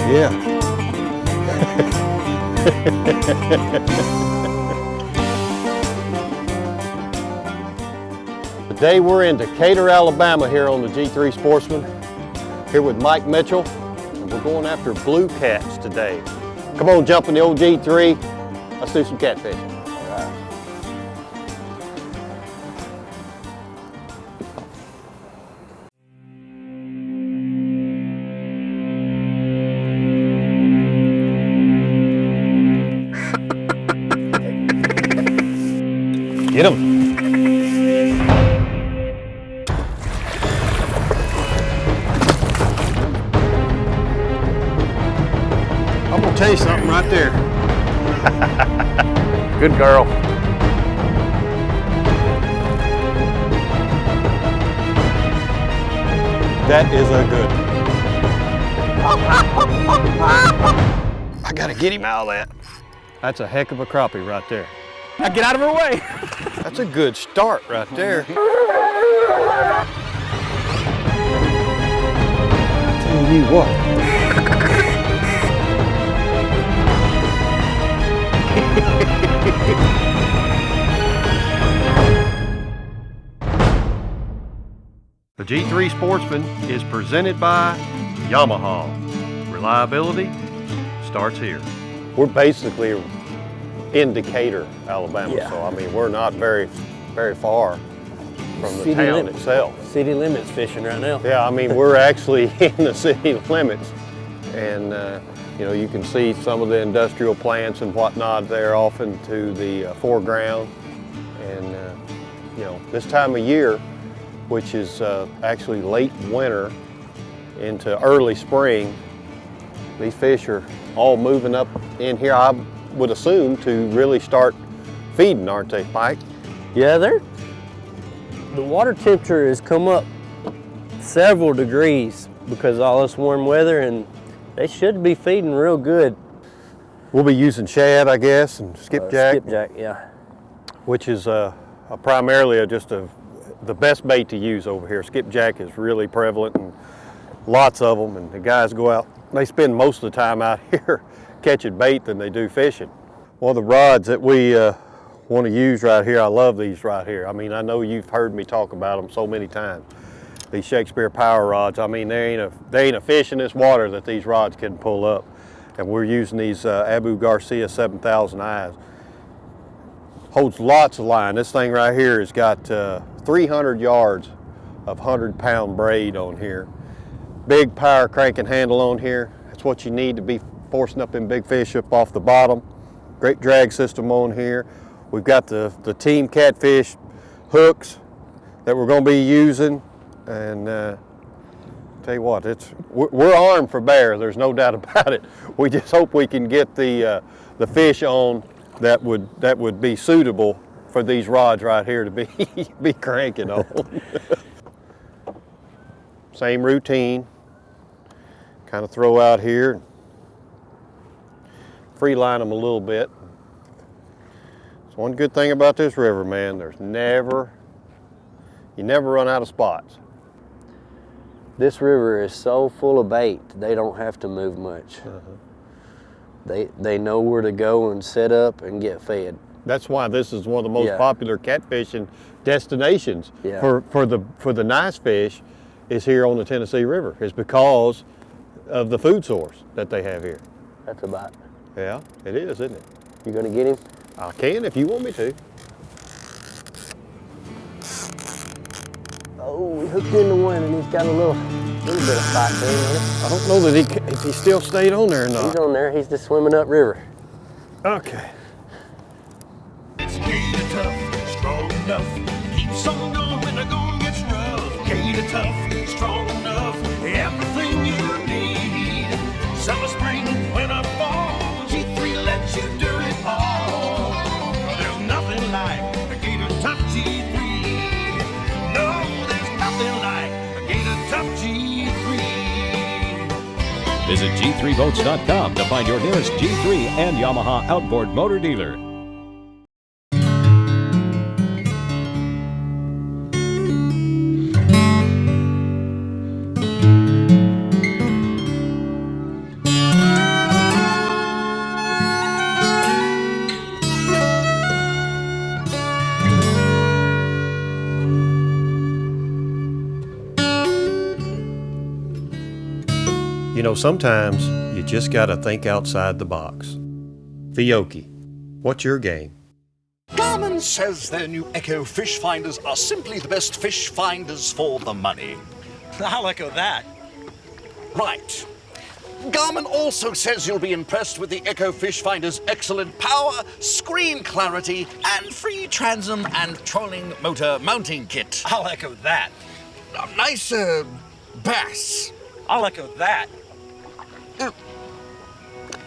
Yeah. Today we're in Decatur, Alabama here on the G3 Sportsman, here with Mike Mitchell, and we're going after blue cats today. Come on, jump in the old G3, let's do some catfishing. All right. Get him. I'm gonna tell you something right there. Good girl. That is a good one. I gotta get him out of that. That's a heck of a crappie right there. Now get out of her way. That's a good start right there. Tell you what. The G3 Sportsman is presented by Yamaha. Reliability starts here. We're basically in Decatur, Alabama, Yeah. so I mean we're not very far from the town itself. City limits fishing right now. Yeah, I mean we're actually in the city limits, and you know, you can see some of the industrial plants and whatnot there off into the foreground. And you know, this time of year, which is actually late winter into early spring, these fish are all moving up in here, I would assume, to really start feeding, aren't they, Mike? Yeah, the water temperature has come up several degrees because of all this warm weather, and they should be feeding real good. We'll be using shad, I guess, and skipjack. Skipjack, yeah. Which is primarily the best bait to use over here. Skipjack is really prevalent, and lots of them, and the guys go out, they spend most of the time out here catching bait than they do fishing. One of the rods that we want to use right here, I love these right here. I mean, I know you've heard me talk about them so many times. These Shakespeare power rods, I mean, there ain't a fish in this water that these rods can pull up. And we're using these Abu Garcia 7000 eyes. Holds lots of line. This thing right here has got 300 yards of 100-pound braid on here. Big power cranking handle on here. That's what you need to be forcing up them big fish up off the bottom. Great drag system on here. We've got the Team Catfish hooks that we're going to be using. And tell you what, we're armed for bear. There's no doubt about it. We just hope we can get the fish on that would be suitable for these rods right here to be cranking on. Same routine. Kind of throw out here, free line them a little bit. It's one good thing about this river, man. You never run out of spots. This river is so full of bait, they don't have to move much. They know where to go and set up and get fed. That's why this is one of the most popular catfishing destinations for the nice fish is here on the Tennessee River. It's because of the food source that they have here. That's a bite. Yeah, it is, isn't it? You gonna get him? I can if you want me to. Oh, he hooked into one and he's got a little bit of fight to him. I don't know that if he still stayed on there or not. He's on there, he's just swimming upriver. Okay. Gator tough, strong enough, keeps on going when the going gets rough. Gator tough, strong enough, everything you need. Summer, spring, winter, fall, G3 lets you do it all. There's nothing like a Gator Tough G3. No, there's nothing like a Gator Tough G3. Visit G3Boats.com to find your nearest G3 and Yamaha outboard motor dealer. know, sometimes you just got to think outside the box. Fiocchi, what's your game? Garmin says their new Echo fish finders are simply the best fish finders for the money. I'll echo that. Right. Garmin also says you'll be impressed with the Echo Fish Finder's excellent power, screen clarity, and free transom and trolling motor mounting kit. I'll echo that. A nice, bass. I'll echo that.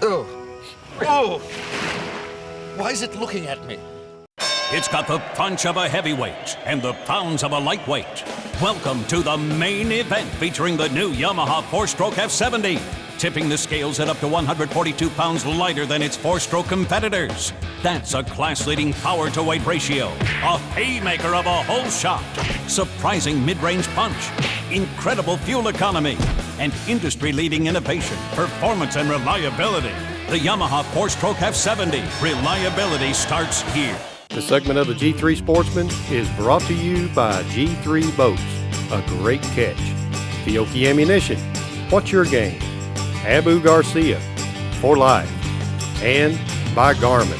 Oh. Oh. Why is it looking at me? It's got the punch of a heavyweight and the pounds of a lightweight. Welcome to the main event featuring the new Yamaha 4-stroke F70, tipping the scales at up to 142 pounds lighter than its 4-stroke competitors. That's a class-leading power-to-weight ratio, a haymaker of a whole shot, surprising mid-range punch, incredible fuel economy, and industry-leading innovation, performance, and reliability. The Yamaha 4-stroke F70. Reliability starts here. This segment of the G3 Sportsman is brought to you by G3 Boats, a great catch. Fiocchi Ammunition, what's your game? Abu Garcia, for life. And by Garmin,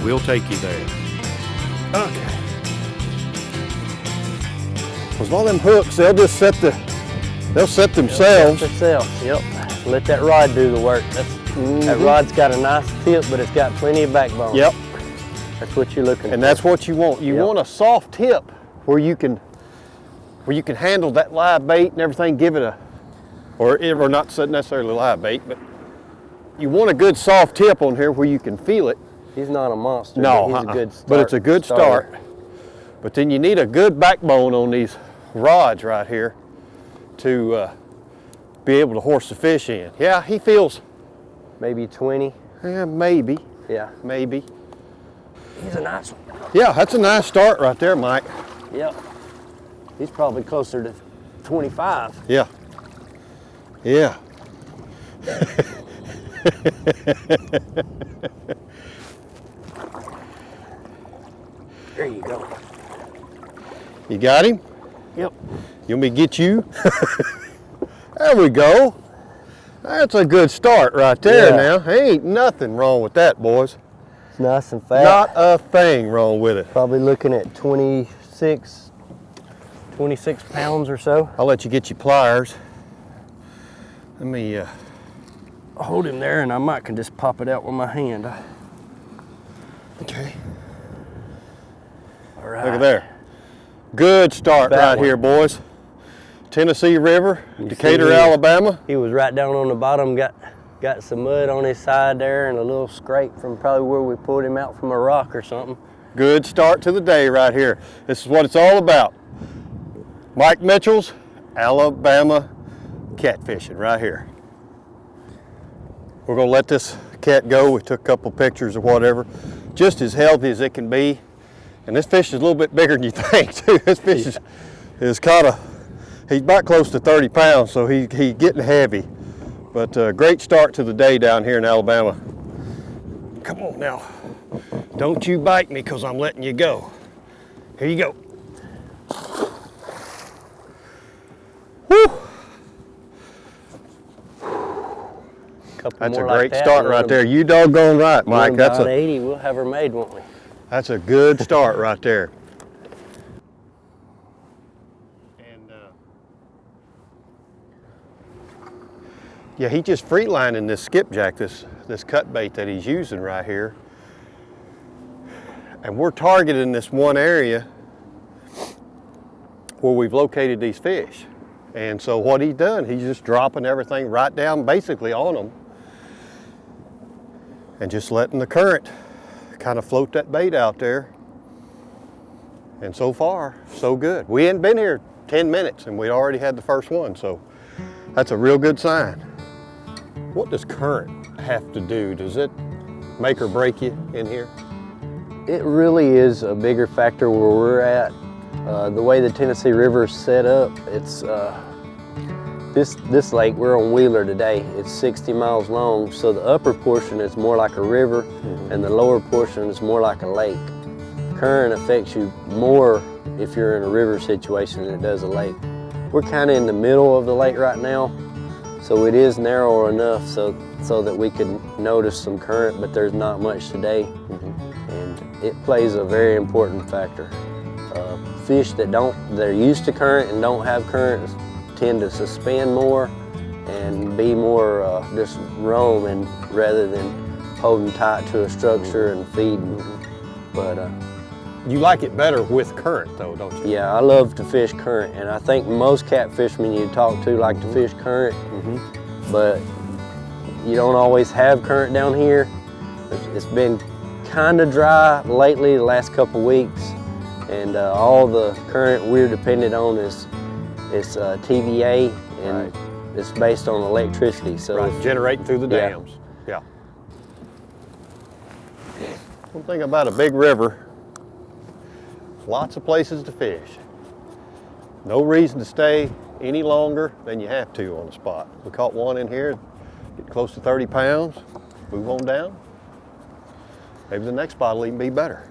we'll take you there. Okay. Because all them hooks, they'll just set themselves. Yep. Let that rod do the work. That rod's got a nice tip, but it's got plenty of backbone. Yep. That's what you're looking for. And that's what you want. You want a soft tip where you can handle that live bait and everything, give it a, or not necessarily live bait, but you want a good soft tip on here where you can feel it. He's not a monster. No, but he's a good start. But it's a good start. But then you need a good backbone on these rods right here to be able to horse the fish in. Yeah, he feels. Maybe 20. Yeah, maybe. Yeah. Maybe. He's a nice one. Yeah, that's a nice start right there, Mike. Yep. He's probably closer to 25. Yeah. Yeah. There you go. You got him? Yep. You want me to get you? There we go. That's a good start right there now. Ain't nothing wrong with that, boys. It's nice and fat. Not a thing wrong with it. Probably looking at 26 pounds or so. I'll let you get your pliers. Let me hold him there, and I might can just pop it out with my hand. Okay. All right. Look at there. Good start right here, boys. Tennessee River, Decatur, Alabama. He was right down on the bottom, got some mud on his side there and a little scrape from probably where we pulled him out from a rock or something. Good start to the day right here. This is what it's all about. Mike Mitchell's Alabama catfishing right here. We're gonna let this cat go. We took a couple pictures or whatever. Just as healthy as it can be. And this fish is a little bit bigger than you think too. This fish is kind of, he's about close to 30 pounds, so he's getting heavy. But great start to the day down here in Alabama. Come on now. Don't you bite me because I'm letting you go. Here you go. Woo! That's a great start right there. You doggone right, Mike. That's a 80. We'll have her made, won't we? That's a good start right there. And yeah, he just freelining this skipjack, this cut bait that he's using right here. And we're targeting this one area where we've located these fish. And so what he's done, he's just dropping everything right down basically on them and just letting the current kind of float that bait out there. And so far, so good. We hadn't been here 10 minutes and we already had the first one, so that's a real good sign. What does current have to do? Does it make or break you in here? It really is a bigger factor where we're at. The way the Tennessee River is set up, it's this lake, we're on Wheeler today, it's 60 miles long, so the upper portion is more like a river and the lower portion is more like a lake. Current affects you more if you're in a river situation than it does a lake. We're kind of in the middle of the lake right now, So it is narrow enough so that we can notice some current, but there's not much today. And it plays a very important factor. Fish that are used to current and don't have current tend to suspend more and be more just roaming rather than holding tight to a structure and feeding. But You like it better with current though, don't you? yeah, I love to fish current, and I think most catfishermen you talk to like to fish current, but you don't always have current down here. It's been kind of dry lately, the last couple weeks, and all the current we're dependent on is TVA, and it's based on electricity. So Generating through the dams. Yeah. One thing about a big river, lots of places to fish. No reason to stay any longer than you have to on the spot. We caught one in here, get close to 30 pounds, move on down. Maybe the next spot will even be better.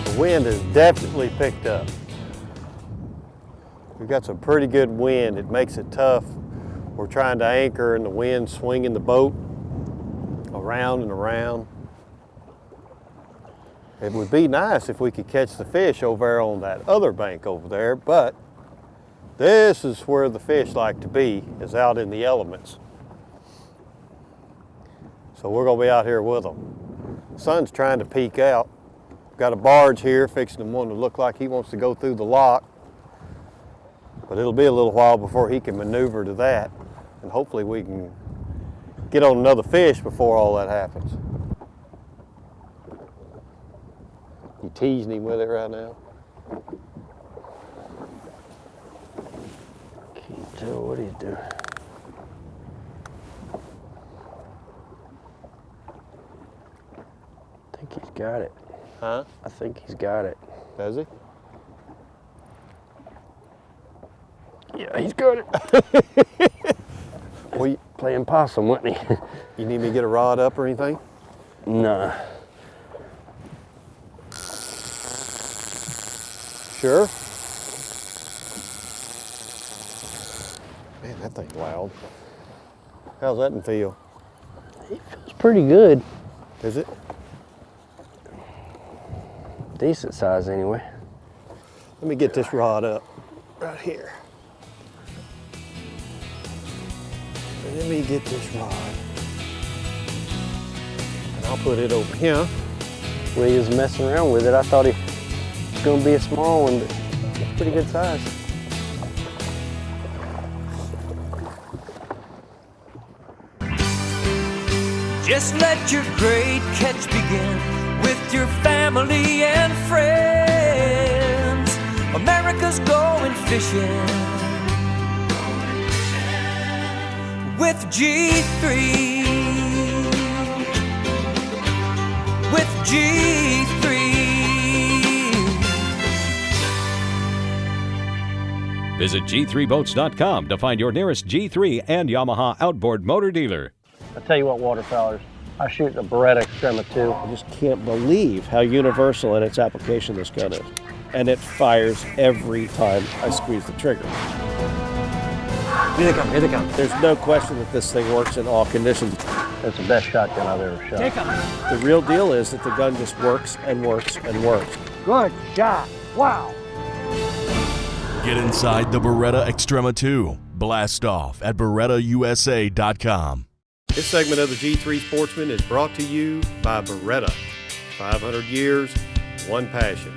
The wind has definitely picked up. We've got some pretty good wind. It makes it tough. We're trying to anchor and the wind's swinging the boat around and around. It would be nice if we could catch the fish over there on that other bank over there, but this is where the fish like to be, is out in the elements. So we're gonna be out here with them. Sun's trying to peek out. Got a barge here fixing one to look like he wants to go through the lock. But it'll be a little while before he can maneuver to that. And hopefully we can get on another fish before all that happens. You teasing him with it right now? can't tell what he's doing. I think he's got it. Huh? I think he's got it. Does he? Yeah, he's got it. Well, you, Playing possum, wasn't he? you need me to get a rod up or anything? Nah. Sure. Man, that thing's loud. How's that one feel? He feels pretty good. Is it? Decent size anyway. Let me get this rod up right here. Let me get this rod. And I'll put it over here. When he was messing around with it, I thought he was going to be a small one, but it's pretty good size. Just let your great catch begin with your family and friends. America's going fishing with G3. With G3. Visit G3Boats.com to find your nearest G3 and Yamaha outboard motor dealer. I tell you what, waterfowlers, I shoot the Beretta Extrema 2. I just can't believe how universal in its application this gun is. And it fires every time I squeeze the trigger. Here they come, here they come. There's no question that this thing works in all conditions. That's the best shotgun I've ever shot. The real deal is that the gun just works and works and works. Good shot. Wow. Get inside the Beretta Extrema 2. Blast off at BerettaUSA.com. This segment of the G3 Sportsman is brought to you by Beretta. 500 years, one passion.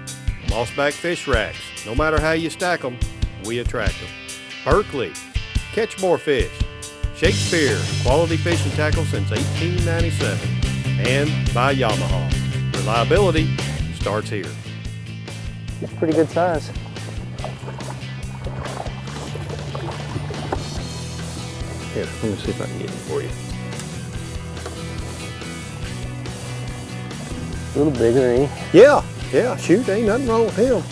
Mossback fish racks. No matter how you stack them, we attract them. Berkeley. Catch more fish. Shakespeare. Quality fishing tackle since 1897. And by Yamaha. Reliability starts here. It's pretty good size. Here, let me see if I can get it for you. A little bigger, ain't he? Yeah, yeah, shoot, ain't nothing wrong with him.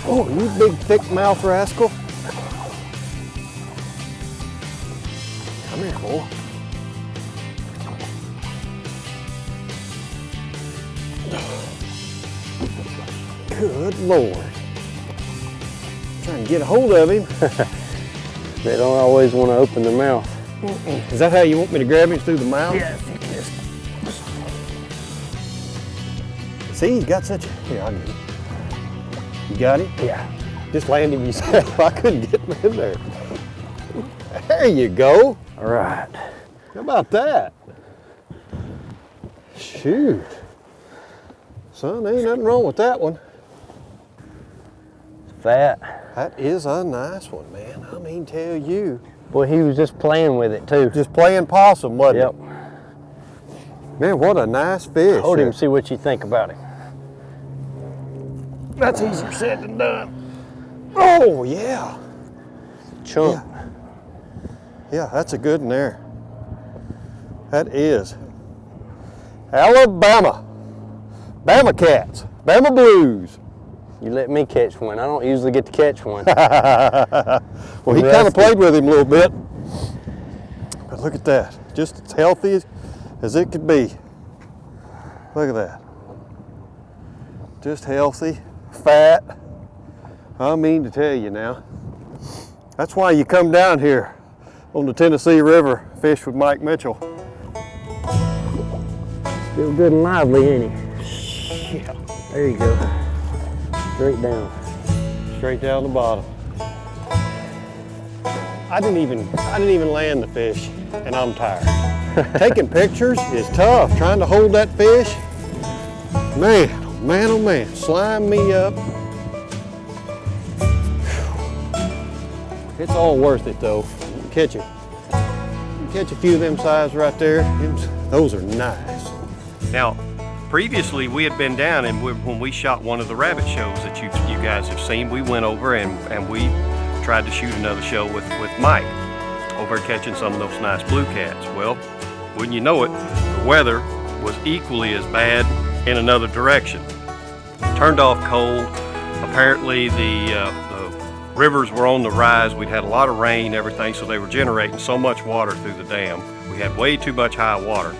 Oh, you big thick mouth rascal. Come here, boy. Good Lord. Trying to get a hold of him. They don't always want to open their mouth. Is that how you want me to grab him, through the mouth? Yeah, if you can just... See, he's got such a... Here, I'll get him. You got him? Yeah. Just land him yourself. I couldn't get him in there. There you go. All right. How about that? Shoot. Son, ain't nothing wrong with that one. Fat. That is a nice one, man. I mean, tell you. Boy, he was just playing with it too. Just playing possum, wasn't Yep. it? Man, what a nice fish. Hold him, see what you think about him. That's easier said than done. Oh, yeah. Chunk. Yeah, that's a good one there. That is. Alabama. Bama cats. Bama blues. You let me catch one. I don't usually get to catch one. Well, he kind of played with him a little bit. But look at that. Just as healthy as it could be. Look at that. Just healthy, fat. I mean to tell you now. That's why you come down here on the Tennessee River, fish with Mike Mitchell. Still good and lively, ain't he? Yeah. There you go. Straight down. Straight down the bottom. I didn't even land the fish, and I'm tired. Taking pictures is tough. Trying to hold that fish, man, oh man, oh man, slime me up. It's all worth it though. Catch it. Catch a few of them size right there. Those are nice. Now, previously we had been down, and when we shot one of the rabbit shows that you guys have seen, we went over and we tried to shoot another show with Mike over catching some of those nice blue cats. Well, wouldn't you know it, the weather was equally as bad in another direction. Turned off cold. Apparently the rivers were on the rise. We'd had a lot of rain and everything, so they were generating so much water through the dam. We had way too much high water.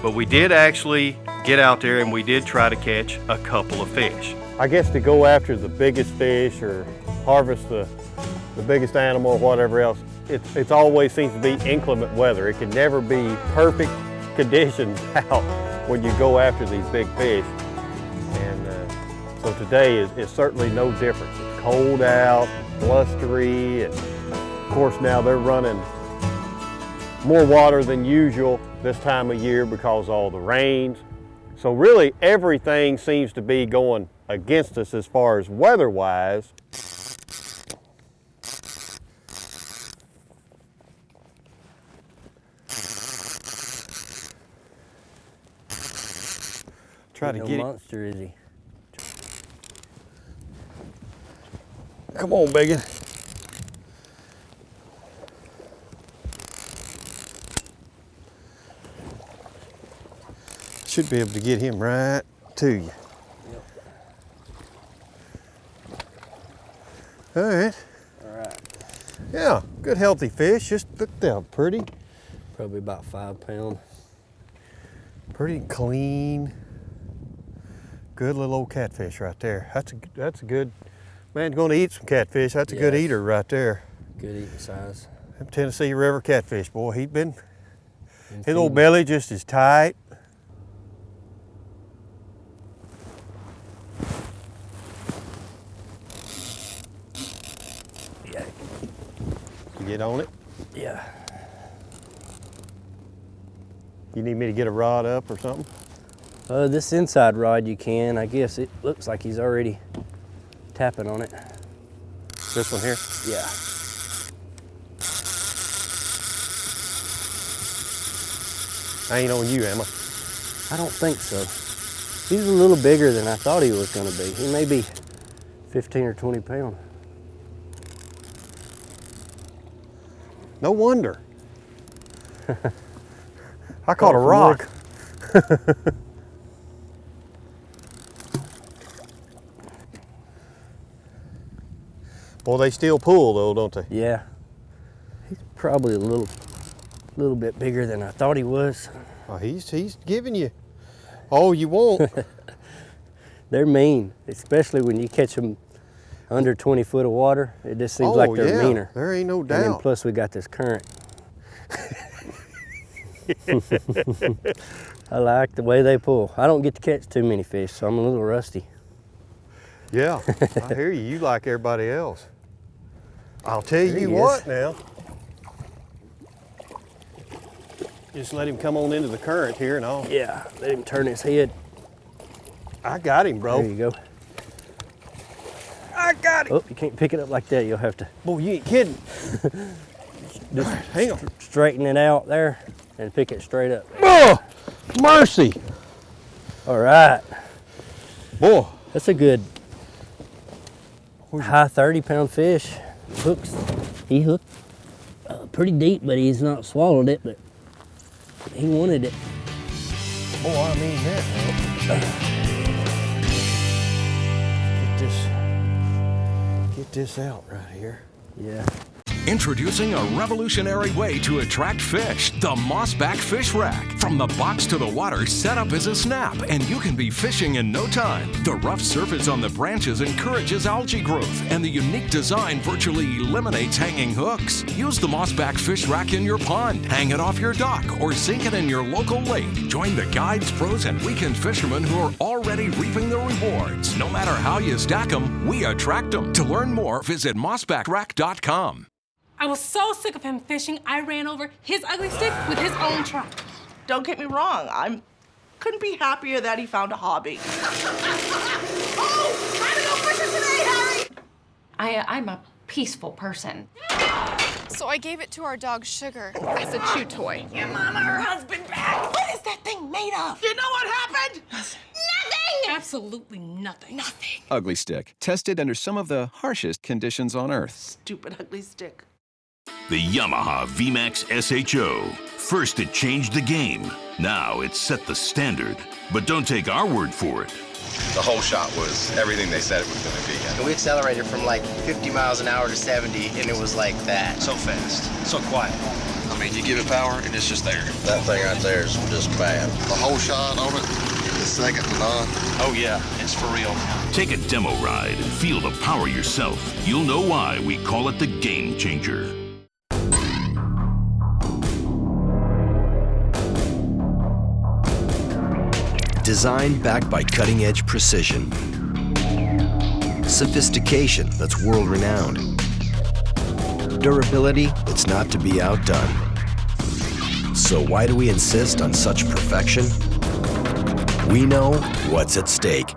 But we did actually get out there and we did try to catch a couple of fish. I guess to go after the biggest fish or harvest the biggest animal or whatever else, it always seems to be inclement weather. It can never be perfect conditions out when you go after these big fish. And so today is certainly no different. It's cold out, blustery, and of course now they're running more water than usual this time of year because of all the rains. So really everything seems to be going against us as far as weather-wise. Try to no get it. Monster, is he? Come on, biggin. Should be able to get him right to you. Yep. All right. All right. Yeah, good healthy fish. Just look down, pretty. Probably about 5 pounds. Pretty clean. Good little old catfish right there. That's a good, man, going to eat some catfish. That's a good Yes. eater right there. Good eating size. Them Tennessee River catfish, boy, his old feeding. belly just is tight. Yeah. You get on it? Yeah. You need me to get a rod up or something? This inside rod you can. I guess it looks like he's already tapping on it. This one here? Yeah. I ain't on you, am I? I don't think so. He's a little bigger than I thought he was going to be. He may be 15 or 20 pounds. No wonder. I caught a rock. Well, they still pull though, don't they? Yeah. He's probably a little bit bigger than I thought he was. Oh, he's giving you all you want. They're mean, especially when you catch them under 20 foot of water. It just seems like they're meaner. There ain't no doubt. And then plus we got this current. I like the way they pull. I don't get to catch too many fish, so I'm a little rusty. Yeah, I hear you. You like everybody else. I'll tell you what now. Just let him come on into the current here and all. Yeah, let him turn his head. I got him, bro. There you go. I got him. Oh, you can't pick it up like that. You'll have to. Boy, you ain't kidding. Just hang on. Straighten it out there and pick it straight up. Oh, mercy. All right. Boy. That's a good high 30-pound fish. He hooked pretty deep, but he's not swallowed it, but he wanted it. Boy, I mean that. Get this out right here. Yeah. Introducing a revolutionary way to attract fish, the Mossback Fish Rack. From the box to the water, setup is a snap, and you can be fishing in no time. The rough surface on the branches encourages algae growth, and the unique design virtually eliminates hanging hooks. Use the Mossback Fish Rack in your pond, hang it off your dock, or sink it in your local lake. Join the guides, pros, and weekend fishermen who are already reaping the rewards. No matter how you stack them, we attract them. To learn more, visit mossbackrack.com. I was so sick of him fishing, I ran over his ugly stick with his own truck. Don't get me wrong, couldn't be happier that he found a hobby. Oh, time to go fishing today, Harry! I'm a peaceful person. So I gave it to our dog Sugar As a chew toy. Your mama, her husband back. What is that thing made of? You know what happened? Nothing! Absolutely nothing. Nothing. Ugly Stick, tested under some of the harshest conditions on Earth. Stupid ugly stick. The Yamaha VMAX SHO. First it changed the game. Now it set the standard. But don't take our word for it. The whole shot was everything they said it was going to be. And we accelerated from like 50 miles an hour to 70, and it was like that. So fast, so quiet. I mean, you give it power, and it's just there. That thing right there is just bad. The whole shot on it is second to none. Oh, yeah, it's for real. Take a demo ride and feel the power yourself. You'll know why we call it the Game Changer. Design backed by cutting-edge precision. Sophistication that's world-renowned. Durability that's not to be outdone. So why do we insist on such perfection? We know what's at stake.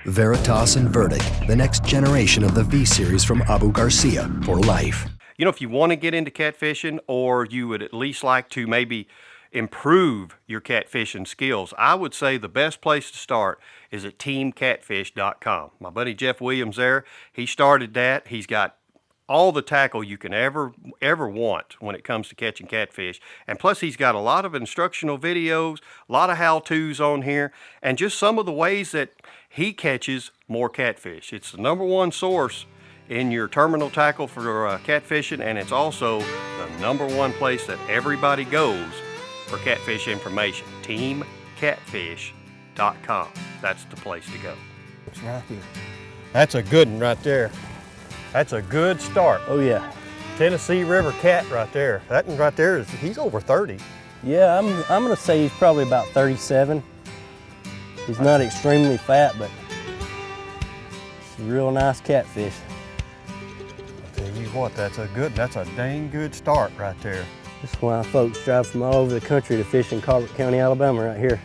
Veritas and Verdict, the next generation of the V-Series from Abu Garcia for life. You know, if you want to get into catfishing, or you would at least like to maybe improve your catfishing skills, I would say the best place to start is at teamcatfish.com. My buddy Jeff Williams there, he started that. He's got all the tackle you can ever want when it comes to catching catfish. And plus he's got a lot of instructional videos, a lot of how-tos on here, and just some of the ways that he catches more catfish. It's the #1 source in your terminal tackle for catfishing, and it's also the #1 place that everybody goes for catfish information. Teamcatfish.com. That's the place to go. It's right here. That's a good one right there. That's a good start. Oh yeah. Tennessee River cat right there. That one right there, he's over 30. Yeah, I'm gonna say he's probably about 37. He's not extremely fat, but he's a real nice catfish. I'll tell you what, that's a dang good start right there. That's why folks drive from all over the country to fish in Colbert County, Alabama right here.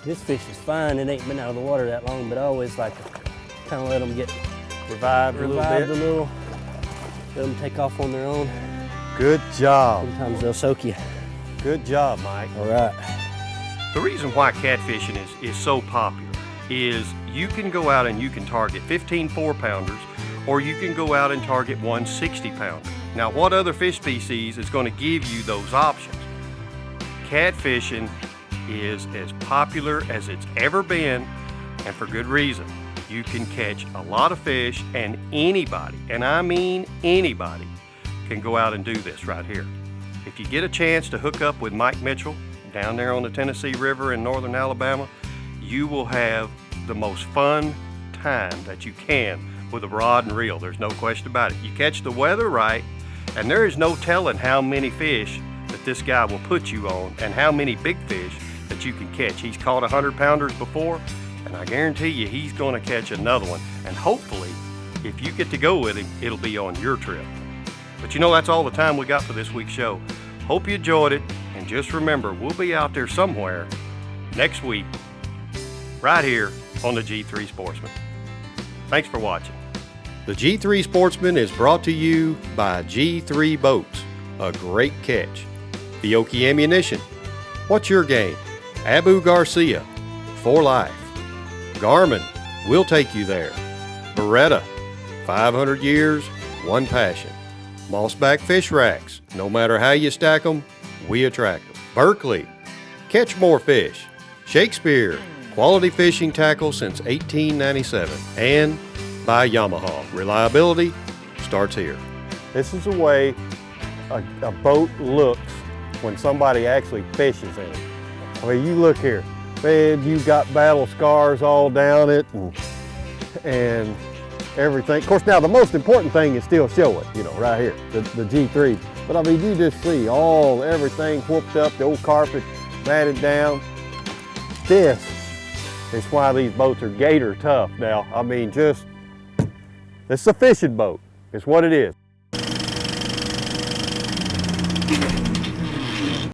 This fish is fine, it ain't been out of the water that long, but I always like to kind of let them get revived a little bit. Let them take off on their own. Good job. Sometimes they'll soak you. Good job, Mike. All right. The reason why catfishing is so popular is you can go out and you can target 15 4-pounders, or you can go out and target 1 60-pounder. Now, what other fish species is going to give you those options? Catfishing is as popular as it's ever been, and for good reason. You can catch a lot of fish, and anybody, and I mean anybody, can go out and do this right here. If you get a chance to hook up with Mike Mitchell down there on the Tennessee River in northern Alabama, you will have the most fun time that you can with a rod and reel. There's no question about it. You catch the weather right, and there is no telling how many fish that this guy will put you on and how many big fish that you can catch. He's caught 100-pounders before, and I guarantee you he's going to catch another one. And hopefully, if you get to go with him, it'll be on your trip. But you know, that's all the time we got for this week's show. Hope you enjoyed it, and just remember, we'll be out there somewhere next week, right here on the G3 Sportsman. Thanks for watching. The G3 Sportsman is brought to you by G3 Boats, a great catch. Fiocchi Ammunition, what's your game? Abu Garcia, for life. Garmin, we'll take you there. Beretta, 500 years, one passion. Mossback fish racks, no matter how you stack them, we attract them. Berkeley, catch more fish. Shakespeare, quality fishing tackle since 1897. And by Yamaha, reliability starts here. This is the way a boat looks when somebody actually fishes in it. I mean, you look here, man, you got battle scars all down it and everything. Of course, now the most important thing is still show it, you know, right here, the G3. But I mean, you just see everything whooped up, the old carpet matted down. This is why these boats are gator tough now. I mean, it's a fishing boat. It's what it is.